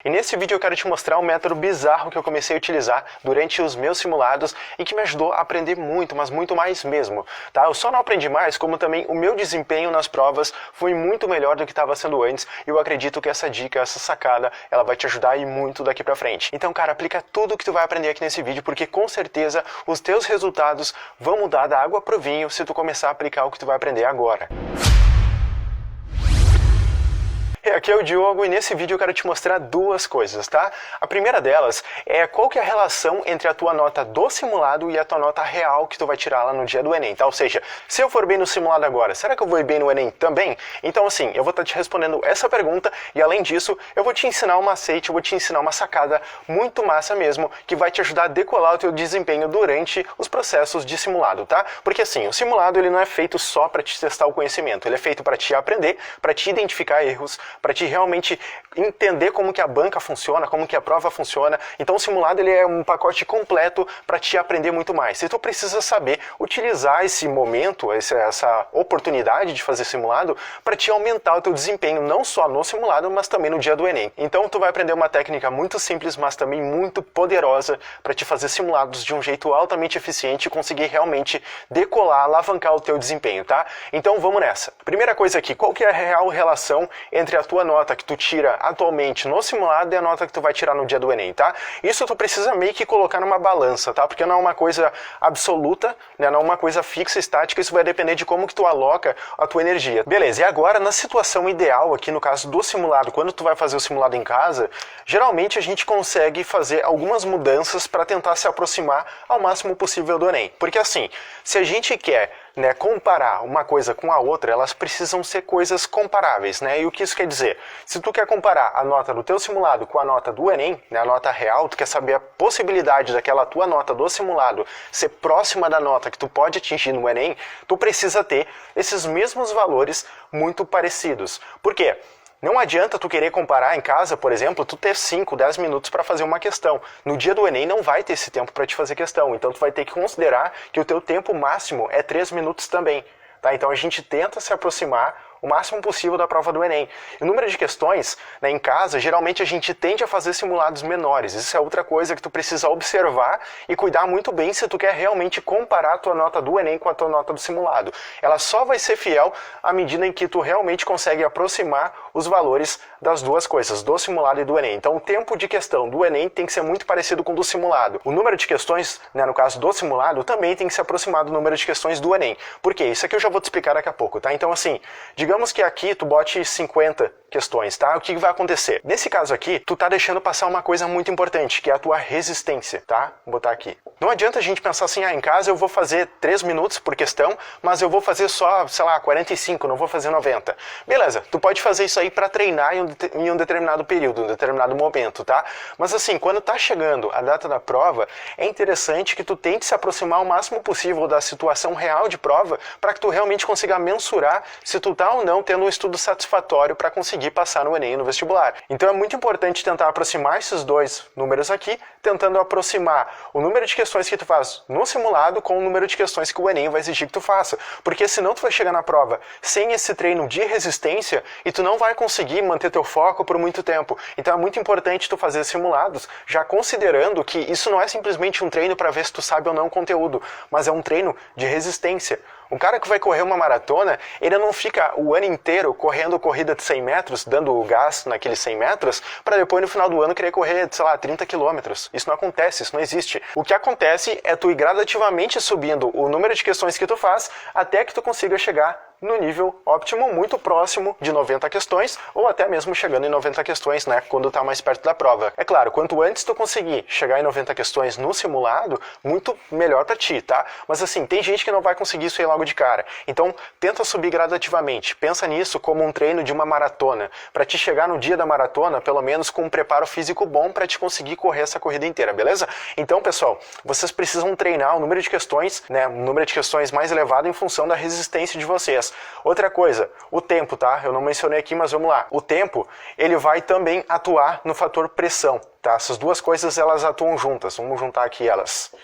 E nesse vídeo eu quero te mostrar um método bizarro que eu comecei a utilizar durante os meus simulados e que me ajudou a aprender muito, mas muito mais mesmo, tá? Eu só não aprendi mais, como também o meu desempenho nas provas foi muito melhor do que estava sendo antes, e eu acredito que essa dica, essa sacada, ela vai te ajudar e muito daqui pra frente. Então, cara, aplica tudo o que tu vai aprender aqui nesse vídeo, porque com certeza os teus resultados vão mudar da água pro vinho se tu começar a aplicar o que tu vai aprender agora. Aqui é o Diogo e nesse vídeo eu quero te mostrar duas coisas, tá? A primeira delas é qual que é a relação entre a tua nota do simulado e a tua nota real que tu vai tirar lá no dia do Enem, tá? Ou seja, se eu for bem no simulado agora, será que eu vou ir bem no Enem também? Então assim, eu vou estar te respondendo essa pergunta e além disso, eu vou te ensinar um macete, eu vou te ensinar uma sacada muito massa mesmo, que vai te ajudar a decolar o teu desempenho durante os processos de simulado, tá? Porque assim, o simulado ele não é feito só para te testar o conhecimento, ele é feito para te aprender, para te identificar erros, para te realmente entender como que a banca funciona, como que a prova funciona. Então o simulado ele é um pacote completo para te aprender muito mais. E tu precisa saber utilizar esse momento, essa oportunidade de fazer simulado para te aumentar o teu desempenho, não só no simulado, mas também no dia do Enem. Então tu vai aprender uma técnica muito simples, mas também muito poderosa para te fazer simulados de um jeito altamente eficiente e conseguir realmente decolar, alavancar o teu desempenho, tá? Então vamos nessa. Primeira coisa aqui, qual que é a real relação entre a tua nota que tu tira atualmente no simulado e a nota que tu vai tirar no dia do Enem, tá? Isso tu precisa meio que colocar numa balança, tá? Porque não é uma coisa absoluta, né? Não é uma coisa fixa, estática, isso vai depender de como que tu aloca a tua energia. Beleza, e agora na situação ideal aqui no caso do simulado, quando tu vai fazer o simulado em casa, geralmente a gente consegue fazer algumas mudanças para tentar se aproximar ao máximo possível do Enem. Porque assim, se a gente quer comparar uma coisa com a outra, elas precisam ser coisas comparáveis, né? E o que isso quer dizer? Se tu quer comparar a nota do teu simulado com a nota do Enem, né, a nota real, tu quer saber a possibilidade daquela tua nota do simulado ser próxima da nota que tu pode atingir no Enem, tu precisa ter esses mesmos valores muito parecidos. Por quê? Não adianta tu querer comparar em casa, por exemplo, tu ter 5, 10 minutos para fazer uma questão. No dia do Enem não vai ter esse tempo para te fazer questão, então tu vai ter que considerar que o teu tempo máximo é 3 minutos também. Tá? Então a gente tenta se aproximar o máximo possível da prova do Enem. E o número de questões, né, em casa, geralmente a gente tende a fazer simulados menores. Isso é outra coisa que tu precisa observar e cuidar muito bem se tu quer realmente comparar a tua nota do Enem com a tua nota do simulado. Ela só vai ser fiel à medida em que tu realmente consegue aproximar os valores das duas coisas, do simulado e do Enem. Então o tempo de questão do Enem tem que ser muito parecido com o do simulado. O número de questões, né, no caso do simulado, também tem que se aproximar do número de questões do Enem. Por quê? Isso aqui eu já vou te explicar daqui a pouco, tá? Então assim, digamos que aqui tu bote 50 questões, tá? O que vai acontecer? Nesse caso aqui, tu tá deixando passar uma coisa muito importante, que é a tua resistência, tá? Vou botar aqui. Não adianta a gente pensar assim, em casa eu vou fazer 3 minutos por questão, mas eu vou fazer só, sei lá, 45, não vou fazer 90. Beleza, tu pode fazer isso aí para treinar em um determinado período, em um determinado momento, tá? Mas assim, quando tá chegando a data da prova, é interessante que tu tente se aproximar o máximo possível da situação real de prova, para que tu realmente consiga mensurar se tu tá ou não tendo um estudo satisfatório para conseguir passar no Enem e no vestibular. Então é muito importante tentar aproximar esses dois números aqui, tentando aproximar o número de questões que tu faz no simulado com o número de questões que o Enem vai exigir que tu faça. Porque senão tu vai chegar na prova sem esse treino de resistência e tu não vai conseguir manter teu foco por muito tempo. Então é muito importante tu fazer simulados, já considerando que isso não é simplesmente um treino para ver se tu sabe ou não o conteúdo, mas é um treino de resistência. Um cara que vai correr uma maratona, ele não fica o ano inteiro correndo corrida de 100 metros, dando o gás naqueles 100 metros, para depois no final do ano querer correr, sei lá, 30 quilômetros. Isso não acontece, isso não existe. O que acontece é tu ir gradativamente subindo o número de questões que tu faz, até que tu consiga chegar no nível óptimo, muito próximo de 90 questões, ou até mesmo chegando em 90 questões, né, quando tá mais perto da prova. É claro, quanto antes tu conseguir chegar em 90 questões no simulado, muito melhor pra ti, tá? Mas assim, tem gente que não vai conseguir isso aí logo de cara. Então, tenta subir gradativamente. Pensa nisso como um treino de uma maratona, pra te chegar no dia da maratona, pelo menos com um preparo físico bom pra te conseguir correr essa corrida inteira, beleza? Então, pessoal, vocês precisam treinar o número de questões, né, um número de questões mais elevado em função da resistência de vocês. Outra coisa, o tempo, tá? Eu não mencionei aqui, mas vamos lá. O tempo, ele vai também atuar no fator pressão, tá? Essas duas coisas, elas atuam juntas. Vamos juntar aqui elas.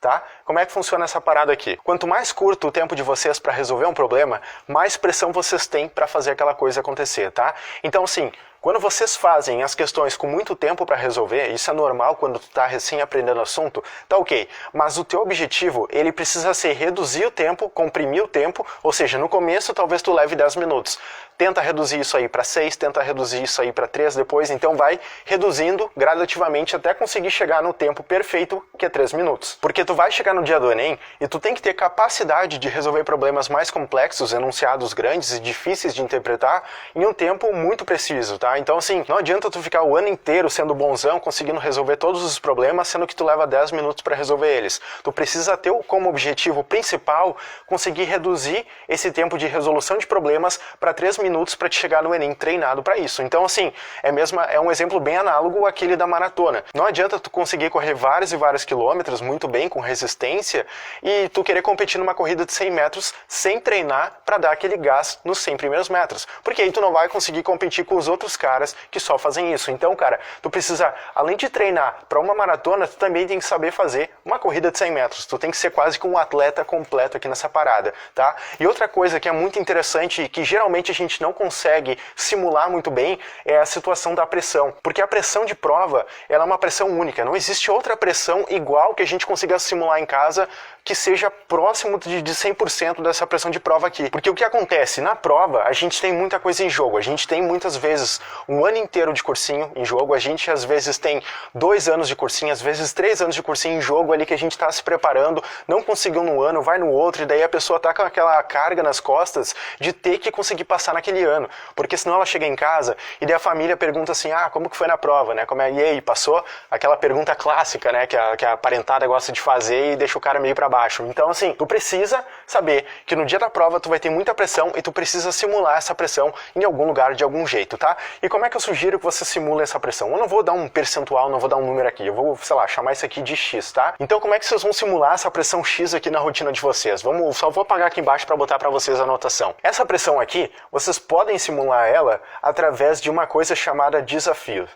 Tá? Como é que funciona essa parada aqui? Quanto mais curto o tempo de vocês para resolver um problema, mais pressão vocês têm para fazer aquela coisa acontecer, tá? Então, assim, Quando vocês fazem as questões com muito tempo para resolver, isso é normal quando tu tá recém aprendendo o assunto, tá ok. Mas o teu objetivo, ele precisa ser reduzir o tempo, comprimir o tempo, ou seja, no começo talvez tu leve 10 minutos. Tenta reduzir isso aí para 6, tenta reduzir isso aí para 3 depois, então vai reduzindo gradativamente até conseguir chegar no tempo perfeito, que é 3 minutos. Porque tu vai chegar no dia do Enem e tu tem que ter capacidade de resolver problemas mais complexos, enunciados grandes e difíceis de interpretar em um tempo muito preciso, tá? Então assim, não adianta tu ficar o ano inteiro sendo bonzão, conseguindo resolver todos os problemas, sendo que tu leva 10 minutos para resolver eles. Tu precisa ter como objetivo principal conseguir reduzir esse tempo de resolução de problemas para 3 minutos para te chegar no Enem treinado para isso. Então assim, é um exemplo bem análogo àquele da maratona. Não adianta tu conseguir correr vários e vários quilômetros muito bem, com resistência, e tu querer competir numa corrida de 100 metros sem treinar para dar aquele gás nos 100 primeiros metros. Porque aí tu não vai conseguir competir com os outros caras que só fazem isso. Então, cara, tu precisa, além de treinar para uma maratona, tu também tem que saber fazer uma corrida de 100 metros. Tu tem que ser quase que um atleta completo aqui nessa parada, tá? E outra coisa que é muito interessante e que geralmente a gente não consegue simular muito bem é a situação da pressão. Porque a pressão de prova, ela é uma pressão única. Não existe outra pressão igual que a gente consiga simular em casa que seja próximo de 100% dessa pressão de prova aqui. Porque o que acontece? Na prova, a gente tem muita coisa em jogo. A gente tem muitas vezes um ano inteiro de cursinho em jogo. A gente às vezes tem 2 anos de cursinho, às vezes 3 anos de cursinho em jogo ali que a gente está se preparando, não conseguiu no ano, vai no outro, e daí a pessoa tá com aquela carga nas costas de ter que conseguir passar naquele ano. Porque senão ela chega em casa e daí a família pergunta assim, como que foi na prova, né? E aí, passou? Aquela pergunta clássica, né? Que a parentada gosta de fazer e deixa o cara meio pra baixo. Então, assim, tu precisa saber que no dia da prova tu vai ter muita pressão e tu precisa simular essa pressão em algum lugar, de algum jeito, tá? E como é que eu sugiro que você simule essa pressão? Eu não vou dar um percentual, não vou dar um número aqui, eu vou, sei lá, chamar isso aqui de X, tá? Então, como é que vocês vão simular essa pressão X aqui na rotina de vocês? Só vou apagar aqui embaixo para botar para vocês a anotação. Essa pressão aqui, vocês podem simular ela através de uma coisa chamada desafio.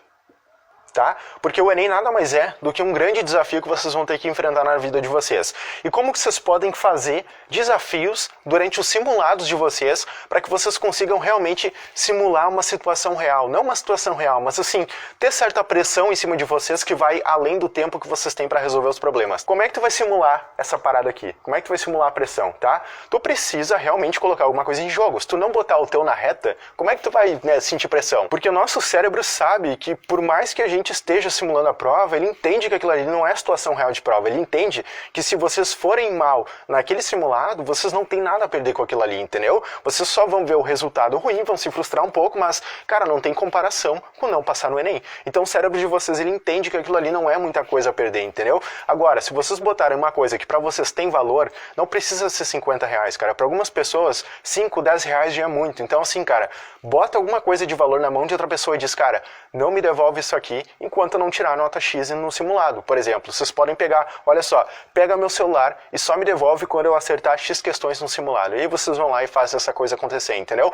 Tá? Porque o Enem nada mais é do que um grande desafio que vocês vão ter que enfrentar na vida de vocês. E como que vocês podem fazer desafios durante os simulados de vocês para que vocês consigam realmente simular uma situação real? Não uma situação real, mas assim, ter certa pressão em cima de vocês que vai além do tempo que vocês têm para resolver os problemas. Como é que tu vai simular essa parada aqui? Como é que tu vai simular a pressão, tá? Tu precisa realmente colocar alguma coisa em jogo. Se tu não botar o teu na reta, como é que tu vai, né, sentir pressão? Porque o nosso cérebro sabe que por mais que a gente esteja simulando a prova, ele entende que aquilo ali não é a situação real de prova. Ele entende que se vocês forem mal naquele simulado, vocês não tem nada a perder com aquilo ali, entendeu? Vocês só vão ver o resultado ruim, vão se frustrar um pouco, mas, cara, não tem comparação com não passar no Enem. Então o cérebro de vocês, ele entende que aquilo ali não é muita coisa a perder, entendeu? Agora, se vocês botarem uma coisa que pra vocês tem valor, não precisa ser 50 reais, cara. Pra algumas pessoas, 5, 10 reais já é muito. Então, assim, cara, bota alguma coisa de valor na mão de outra pessoa e diz, cara, não me devolve isso aqui enquanto eu não tirar a nota X no simulado. Por exemplo, vocês podem pegar, olha só, pega meu celular e só me devolve quando eu acertar X questões no simulado. E aí vocês vão lá e fazem essa coisa acontecer, entendeu?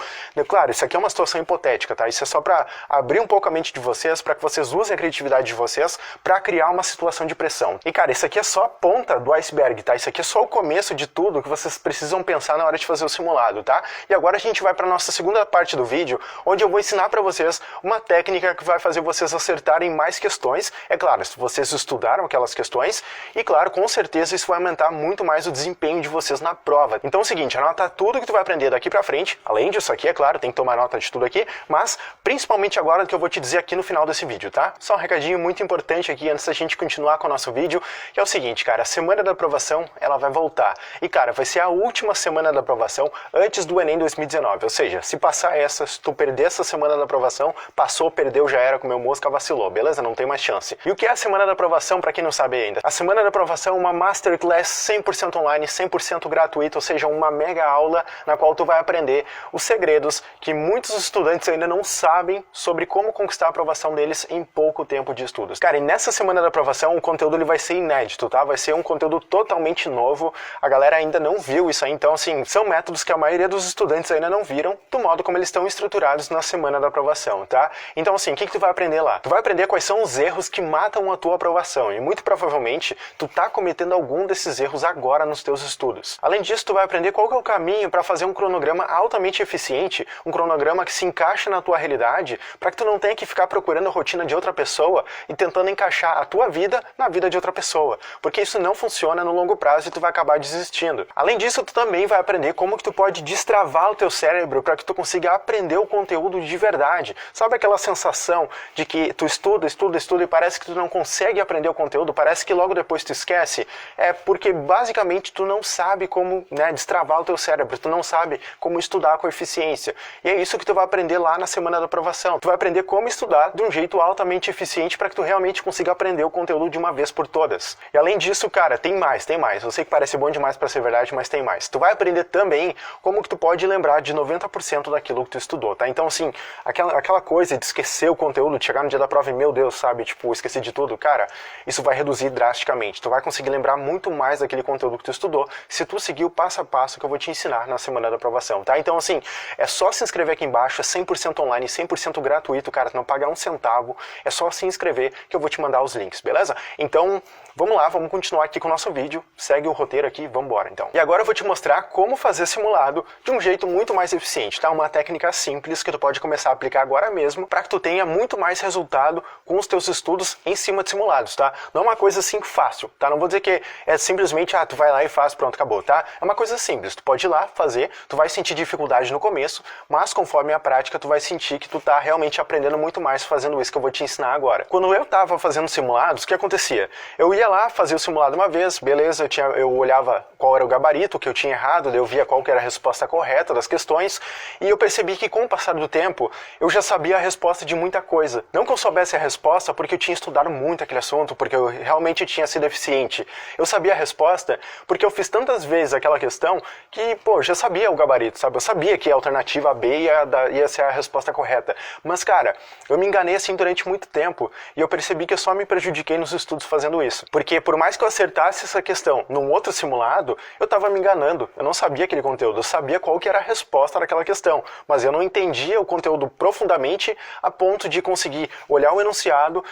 Claro, isso aqui é uma situação hipotética, tá? Isso é só pra abrir um pouco a mente de vocês, pra que vocês usem a criatividade de vocês pra criar uma situação de pressão. E cara, isso aqui é só a ponta do iceberg, tá? Isso aqui é só o começo de tudo que vocês precisam pensar na hora de fazer o simulado, tá? E agora a gente vai pra nossa segunda parte do vídeo, onde eu vou ensinar pra vocês uma técnica que vai fazer vocês acertarem mais questões. É claro, se vocês estudaram aquelas questões, e claro, com certeza isso vai aumentar muito mais o desempenho de vocês na prova. Então é o seguinte, anota tudo que tu vai aprender daqui pra frente, além disso aqui, é claro, tem que tomar nota de tudo aqui, mas principalmente agora do que eu vou te dizer aqui no final desse vídeo, tá? Só um recadinho muito importante aqui antes da gente continuar com o nosso vídeo, que é o seguinte, cara, a semana da aprovação, ela vai voltar. E cara, vai ser a última semana da aprovação antes do Enem 2019, ou seja, se passar essa, se tu perder essa semana da aprovação, passou, perdeu, já era, comeu mosca, vacilou, beleza? Não tem mais chance. E o que é a semana da aprovação, pra quem não sabe ainda? A semana da aprovação é uma masterclass 100% online, 100% gratuita, ou seja, uma mega aula na qual tu vai aprender os segredos que muitos estudantes ainda não sabem sobre como conquistar a aprovação deles em pouco tempo de estudos. Cara, e nessa semana da aprovação o conteúdo ele vai ser inédito, tá? Vai ser um conteúdo totalmente novo, a galera ainda não viu isso aí, então assim, são métodos que a maioria dos estudantes ainda não viram do modo como eles estão estruturados na semana da aprovação, tá? Então assim, o que tu vai aprender lá? Tu vai aprender quais são os erros que matam a tua aprovação, e muito provavelmente tu tá cometendo algum desses erros agora nos teus estudos. Além disso, tu vai aprender qual que é o caminho para fazer um cronograma altamente eficiente, um cronograma que se encaixa na tua realidade, para que tu não tenha que ficar procurando a rotina de outra pessoa e tentando encaixar a tua vida na vida de outra pessoa, porque isso não funciona no longo prazo e tu vai acabar desistindo. Além disso, tu também vai aprender como que tu pode destravar o teu cérebro para que tu consiga aprender o conteúdo de verdade. Sabe aquela sensação de que tu estuda e parece que tu não consegue aprender o conteúdo, parece que logo depois tu esquece? É porque basicamente tu não sabe como, destravar o teu cérebro, tu não sabe como estudar com eficiência. E é isso que tu vai aprender lá na semana da aprovação. Tu vai aprender como estudar de um jeito altamente eficiente para que tu realmente consiga aprender o conteúdo de uma vez por todas. E além disso, cara, tem mais. Eu sei que parece bom demais para ser verdade, mas tem mais. Tu vai aprender também como que tu pode lembrar de 90% daquilo que tu estudou, tá? Então, assim, aquela coisa de esquecer o conteúdo, de chegar no dia da prova e, meu Deus, sabe, tipo, esqueci de tudo, cara, isso vai reduzir drasticamente. Tu vai conseguir lembrar muito mais daquele conteúdo que tu estudou se tu seguir o passo a passo que eu vou te ensinar na semana da aprovação, tá? Então, assim, é só se inscrever aqui embaixo, é 100% online, 100% gratuito, cara, tu não paga um centavo, é só se inscrever que eu vou te mandar os links, beleza? Então, vamos lá, vamos continuar aqui com o nosso vídeo, segue o roteiro aqui, vamos embora então. E agora eu vou te mostrar como fazer simulado de um jeito muito mais eficiente, tá? Uma técnica simples que tu pode começar a aplicar agora mesmo para que tu tenha muito mais resultado com os teus estudos em cima de simulados, tá? Não é uma coisa assim fácil, tá? Não vou dizer que é simplesmente, tu vai lá e faz, pronto, acabou, tá? É uma coisa simples, tu pode ir lá fazer, tu vai sentir dificuldade no começo, mas conforme a prática tu vai sentir que tu tá realmente aprendendo muito mais fazendo isso que eu vou te ensinar agora. Quando eu tava fazendo simulados, o que acontecia? Eu ia lá, fazia o simulado uma vez, beleza, eu olhava qual era o gabarito que eu tinha errado, daí eu via qual que era a resposta correta das questões, e eu percebi que com o passar do tempo, eu já sabia a resposta de muita coisa. Não que eu soubesse a resposta porque eu tinha estudado muito aquele assunto, porque eu realmente tinha sido eficiente. Eu sabia a resposta porque eu fiz tantas vezes aquela questão que, pô, já sabia o gabarito, sabe? Eu sabia que a alternativa B ia ser a resposta correta. Mas, cara, eu me enganei assim durante muito tempo, e eu percebi que eu só me prejudiquei nos estudos fazendo isso. Porque por mais que eu acertasse essa questão num outro simulado, eu estava me enganando. Eu não sabia aquele conteúdo, eu sabia qual que era a resposta daquela questão, mas eu não entendia o conteúdo profundamente a ponto de conseguir olhar o enunciado,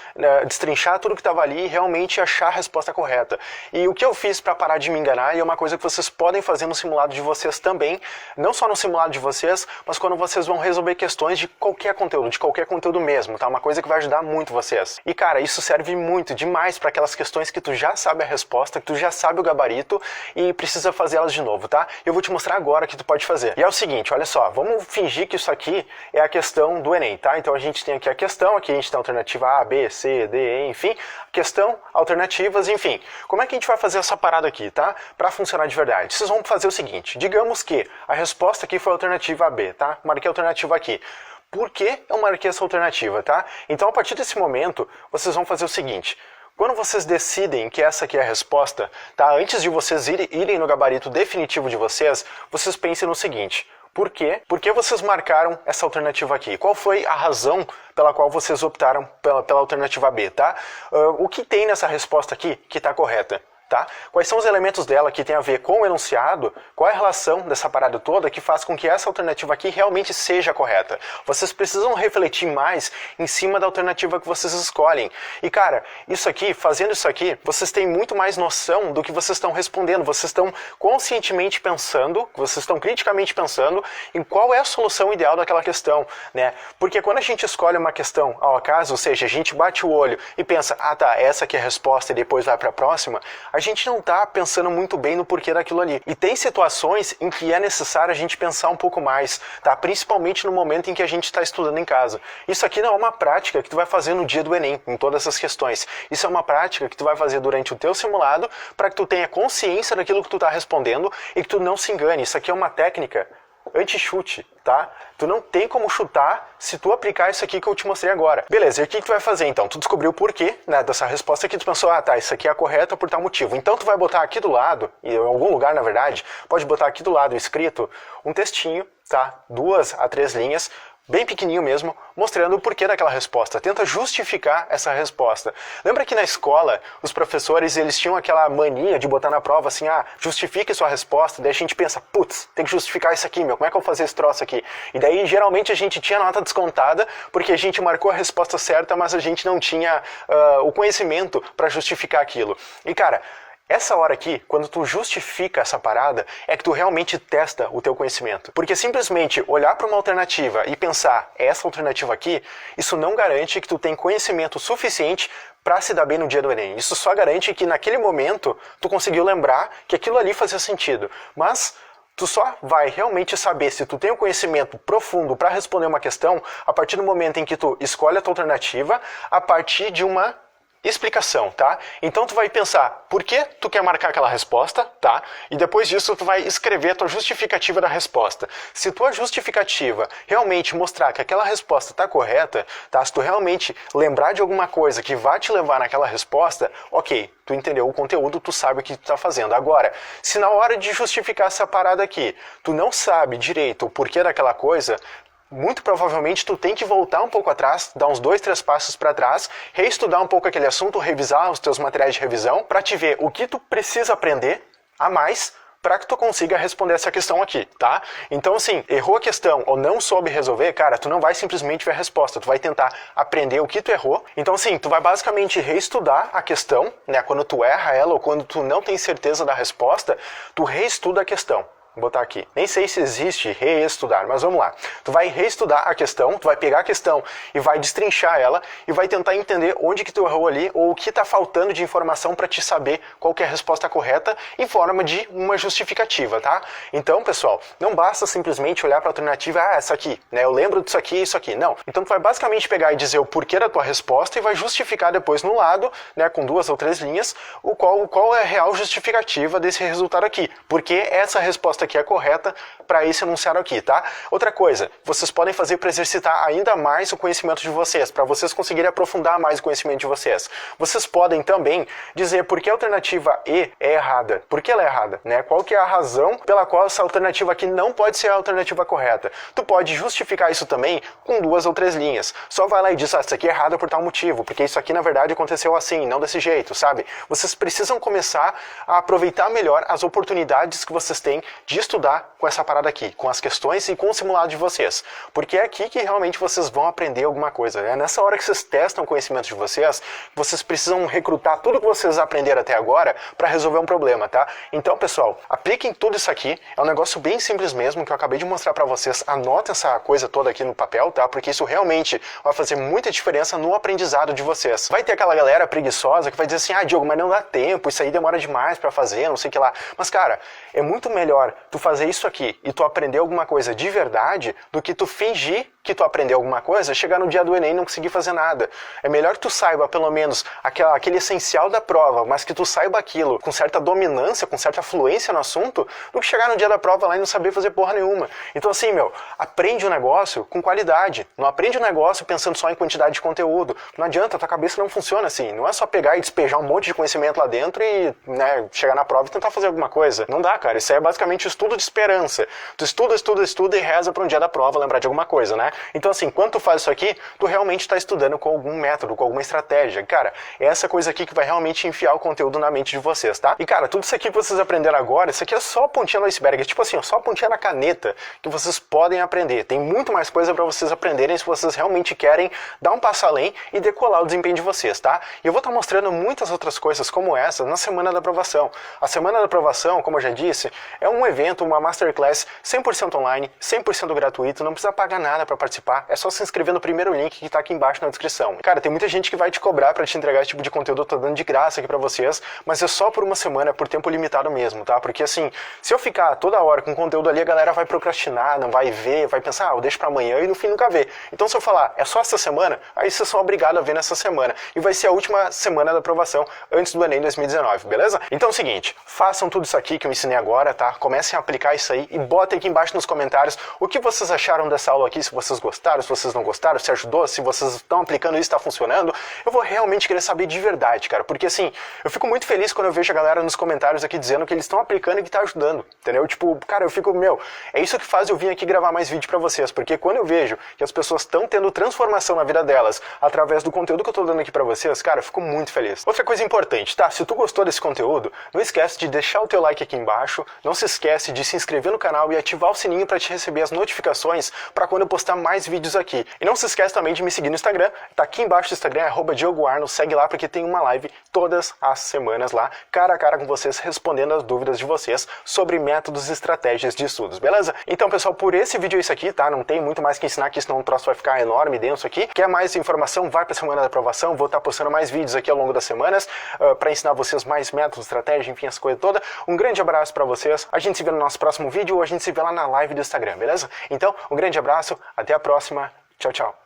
destrinchar tudo que estava ali e realmente achar a resposta correta. E o que eu fiz para parar de me enganar, e é uma coisa que vocês podem fazer no simulado de vocês também, não só no simulado de vocês, mas quando vocês vão resolver questões de qualquer conteúdo mesmo, tá? Uma coisa que vai ajudar muito vocês. E cara, isso serve muito demais para aquelas questões que tu já sabe a resposta, que tu já sabe o gabarito e precisa fazer elas de novo, tá? Eu vou te mostrar agora o que tu pode fazer. E é o seguinte, olha só, vamos fingir que isso aqui é a questão do Enem, tá? Então a gente tem aqui a questão, aqui a gente tem a alternativa A, B, C, D, E, enfim, questão, alternativas, enfim. Como é que a gente vai fazer essa parada aqui, tá? Para funcionar de verdade. Vocês vão fazer o seguinte, digamos que a resposta aqui foi a alternativa B, tá? Marquei a alternativa aqui. Por que eu marquei essa alternativa, tá? Então a partir desse momento, vocês vão fazer o seguinte, quando vocês decidem que essa aqui é a resposta, tá? Antes de vocês irem no gabarito definitivo de vocês, vocês pensem no seguinte, por quê? Por que vocês marcaram essa alternativa aqui? Qual foi a razão pela qual vocês optaram pela alternativa B, tá? O que tem nessa resposta aqui que está correta? Tá? Quais são os elementos dela que tem a ver com o enunciado? Qual é a relação dessa parada toda que faz com que essa alternativa aqui realmente seja correta? Vocês precisam refletir mais em cima da alternativa que vocês escolhem. E cara, isso aqui, fazendo isso aqui, vocês têm muito mais noção do que vocês estão respondendo. Vocês estão conscientemente pensando, vocês estão criticamente pensando em qual é a solução ideal daquela questão, né? Porque quando a gente escolhe uma questão ao acaso, ou seja, a gente bate o olho e pensa, tá, essa aqui é a resposta e depois vai para a próxima, a gente não está pensando muito bem no porquê daquilo ali. E tem situações em que é necessário a gente pensar um pouco mais, tá? Principalmente no momento em que a gente está estudando em casa. Isso aqui não é uma prática que tu vai fazer no dia do Enem, em todas essas questões. Isso é uma prática que tu vai fazer durante o teu simulado para que tu tenha consciência daquilo que tu está respondendo e que tu não se engane. Isso aqui é uma técnica anti-chute, tá? Tu não tem como chutar se tu aplicar isso aqui que eu te mostrei agora. Beleza, e o que tu vai fazer então? Tu descobriu o porquê, né, dessa resposta aqui, tu pensou, tá, isso aqui é a correta por tal motivo. Então tu vai botar aqui do lado, e em algum lugar na verdade, pode botar aqui do lado escrito um textinho, tá? 2 a 3 linhas, bem pequenininho mesmo, mostrando o porquê daquela resposta. Tenta justificar essa resposta. Lembra que na escola, os professores, eles tinham aquela mania de botar na prova assim, justifique sua resposta, daí a gente pensa, putz, tem que justificar isso aqui, meu, como é que eu vou fazer esse troço aqui? E daí, geralmente, a gente tinha nota descontada, porque a gente marcou a resposta certa, mas a gente não tinha o conhecimento para justificar aquilo. E, cara, essa hora aqui, quando tu justifica essa parada, é que tu realmente testa o teu conhecimento. Porque simplesmente olhar para uma alternativa e pensar, essa alternativa aqui, isso não garante que tu tem conhecimento suficiente para se dar bem no dia do Enem. Isso só garante que naquele momento tu conseguiu lembrar que aquilo ali fazia sentido. Mas tu só vai realmente saber se tu tem um conhecimento profundo para responder uma questão a partir do momento em que tu escolhe a tua alternativa a partir de uma explicação, tá? Então tu vai pensar por que tu quer marcar aquela resposta, tá? E depois disso tu vai escrever a tua justificativa da resposta. Se tua justificativa realmente mostrar que aquela resposta está correta, tá? Se tu realmente lembrar de alguma coisa que vai te levar naquela resposta, ok, tu entendeu o conteúdo, tu sabe o que tu tá fazendo. Agora, se na hora de justificar essa parada aqui, tu não sabe direito o porquê daquela coisa, muito provavelmente tu tem que voltar um pouco atrás, dar uns 2, 3 passos para trás, reestudar um pouco aquele assunto, revisar os teus materiais de revisão, para te ver o que tu precisa aprender a mais para que tu consiga responder essa questão aqui, tá? Então, assim, errou a questão ou não soube resolver, cara, tu não vai simplesmente ver a resposta, tu vai tentar aprender o que tu errou. Então, assim, tu vai basicamente reestudar a questão, né? Quando tu erra ela ou quando tu não tem certeza da resposta, tu reestuda a questão. Vou botar aqui. Nem sei se existe reestudar, mas vamos lá. Tu vai reestudar a questão, tu vai pegar a questão e vai destrinchar ela e vai tentar entender onde que tu errou ali ou o que está faltando de informação para te saber qual que é a resposta correta em forma de uma justificativa, tá? Então, pessoal, não basta simplesmente olhar para a alternativa, essa aqui, né? Eu lembro disso aqui e isso aqui. Não. Então, tu vai basicamente pegar e dizer o porquê da tua resposta e vai justificar depois no lado, né, com 2 ou 3 linhas, qual é a real justificativa desse resultado aqui. Porque essa resposta aqui é correta para esse enunciado aqui, tá? Outra coisa, vocês podem fazer para exercitar ainda mais o conhecimento de vocês, para vocês conseguirem aprofundar mais o conhecimento de vocês. Vocês podem também dizer por que a alternativa E é errada. Por que ela é errada, né? Qual que é a razão pela qual essa alternativa aqui não pode ser a alternativa correta? Tu pode justificar isso também com 2 ou 3 linhas. Só vai lá e diz, isso aqui é errado por tal motivo, porque isso aqui na verdade aconteceu assim, não desse jeito, sabe? Vocês precisam começar a aproveitar melhor as oportunidades que vocês têm de estudar com essa parada aqui, com as questões e com o simulado de vocês. Porque é aqui que realmente vocês vão aprender alguma coisa. É nessa hora que vocês testam o conhecimento de vocês precisam recrutar tudo que vocês aprenderam até agora para resolver um problema, tá? Então, pessoal, apliquem tudo isso aqui. É um negócio bem simples mesmo, que eu acabei de mostrar para vocês. Anotem essa coisa toda aqui no papel, tá? Porque isso realmente vai fazer muita diferença no aprendizado de vocês. Vai ter aquela galera preguiçosa que vai dizer assim, Diogo, mas não dá tempo, isso aí demora demais para fazer, não sei o que lá. Mas, cara, é muito melhor tu fazer isso aqui e tu aprender alguma coisa de verdade do que tu fingir que tu aprendeu alguma coisa, chegar no dia do Enem e não conseguir fazer nada. É melhor que tu saiba pelo menos aquele essencial da prova, mas que tu saiba aquilo com certa dominância, com certa fluência no assunto, do que chegar no dia da prova lá e não saber fazer porra nenhuma. Então assim, aprende o negócio com qualidade. Não aprende o negócio pensando só em quantidade de conteúdo. Não adianta, tua cabeça não funciona assim. Não é só pegar e despejar um monte de conhecimento lá dentro e, né, chegar na prova e tentar fazer alguma coisa. Não dá, cara. Isso aí é basicamente estudo de esperança. Tu estuda e reza para um dia da prova lembrar de alguma coisa, né? Então assim, quando tu faz isso aqui, tu realmente está estudando com algum método, com alguma estratégia. Cara, é essa coisa aqui que vai realmente enfiar o conteúdo na mente de vocês, tá? E cara, tudo isso aqui que vocês aprenderam agora, isso aqui é só a pontinha do iceberg. É tipo assim, só a pontinha na caneta que vocês podem aprender. Tem muito mais coisa para vocês aprenderem se vocês realmente querem dar um passo além e decolar o desempenho de vocês, tá? E eu vou estar mostrando muitas outras coisas como essa na semana da aprovação. A semana da aprovação, como eu já disse, é um evento, uma masterclass 100% online, 100% gratuito, não precisa pagar nada para participar, é só se inscrever no primeiro link que tá aqui embaixo na descrição. Cara, tem muita gente que vai te cobrar para te entregar esse tipo de conteúdo, eu tô dando de graça aqui para vocês, mas é só por uma semana, é por tempo limitado mesmo, tá? Porque assim, se eu ficar toda hora com conteúdo ali, a galera vai procrastinar, não vai ver, vai pensar, eu deixo para amanhã e no fim nunca vê. Então se eu falar, é só essa semana, aí vocês são obrigados a ver nessa semana. E vai ser a última semana da aprovação antes do Enem 2019, beleza? Então é o seguinte, façam tudo isso aqui que eu ensinei agora, tá? Comecem a aplicar isso aí e botem aqui embaixo nos comentários o que vocês acharam dessa aula aqui, se vocês vocês gostaram, se vocês não gostaram, se ajudou, se vocês estão aplicando isso, está funcionando. Eu vou realmente querer saber de verdade, cara, porque assim, eu fico muito feliz quando eu vejo a galera nos comentários aqui dizendo que eles estão aplicando e que tá ajudando, entendeu? Tipo, cara, eu fico, é isso que faz eu vir aqui gravar mais vídeo pra vocês, porque quando eu vejo que as pessoas estão tendo transformação na vida delas através do conteúdo que eu tô dando aqui pra vocês, cara, eu fico muito feliz. Outra coisa importante, tá? Se tu gostou desse conteúdo, não esquece de deixar o teu like aqui embaixo, não se esquece de se inscrever no canal e ativar o sininho pra te receber as notificações pra quando eu postar mais vídeos aqui. E não se esquece também de me seguir no Instagram, tá aqui embaixo do Instagram, @DiogoArno, segue lá porque tem uma live todas as semanas lá, cara a cara com vocês, respondendo as dúvidas de vocês sobre métodos e estratégias de estudos, beleza? Então, pessoal, por esse vídeo é isso aqui, tá? Não tem muito mais que ensinar aqui, senão o troço vai ficar enorme, denso aqui. Quer mais informação? Vai pra semana da aprovação, vou estar postando mais vídeos aqui ao longo das semanas pra ensinar vocês mais métodos, estratégias, enfim, as coisas todas. Um grande abraço pra vocês, a gente se vê no nosso próximo vídeo ou a gente se vê lá na live do Instagram, beleza? Então, um grande abraço, até a próxima, tchau, tchau.